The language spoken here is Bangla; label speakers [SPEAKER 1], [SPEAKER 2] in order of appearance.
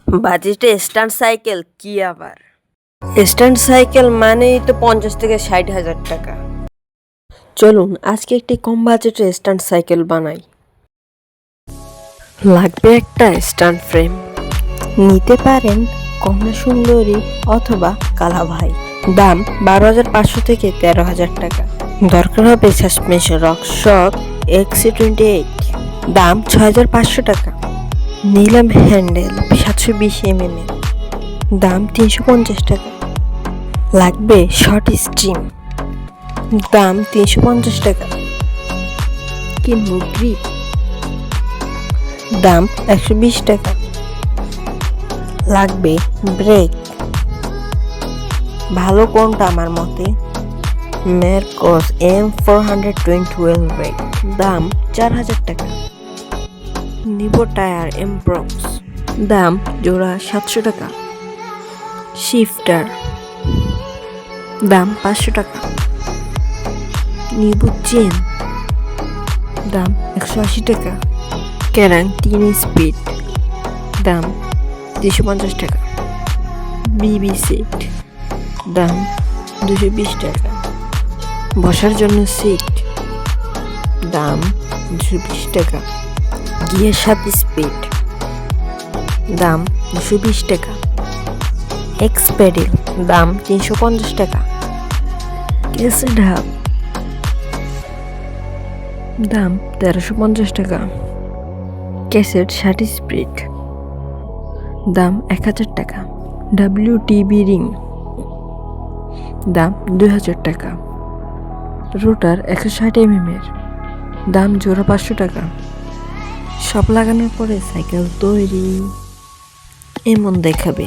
[SPEAKER 1] বাজেটে স্ট্যান্ড সাইকেল কি আবার? স্ট্যান্ড সাইকেল মানেই তো 50 থেকে 60 হাজার টাকা। চলুন আজকে একটি কম বাজেটে স্ট্যান্ড সাইকেল বানাই। লাগবে একটা স্ট্যান্ড ফ্রেম, নিতে পারেন কমলা সুন্দরী অথবা কালাভাই। দাম 12,500 থেকে 13,000 টাকা। দরকার হবে সাসপেনশন রকশক XC28, দাম 6,500 টাকা। নিলাম হ্যান্ডেল 720 mm, দাম 350 টাকা। লাগবে শর্ট স্ট্রিম, দাম 350 টাকা। কিনবো গ্রিপ, দাম 120 টাকা। লাগবে ব্রেক, ভালো কোনটা আমার মতে? মেরকস M420 ব্রেক, দাম 4,000 টাকা। নিবো টায়ার এমব্রক্স, দাম জোড়া 700 টাকা। শিফটার, দাম 500 টাকা। নিবো চেন, দাম 180 টাকা। ক্যারাং 3 স্পিড, দাম 250 টাকা। বিবি সেট, দাম 220 টাকা। বসার জন্য সিট, দাম 220 টাকা। গিয়ার 7 স্পিড, দাম 220 টাকা। এক্স প্যাডেল, দাম 350 টাকা। ক্যাসেট হাব, দাম 1350 টাকা। ক্যাসেট 60 স্পিড, দাম 1000 টাকা। WTB রিং, দাম 2000 টাকা। রোটার 160 mm, দাম জোড়া 500 টাকা। সব লাগানোর পরে সাইকেল তৈরি, এমন দেখাবে।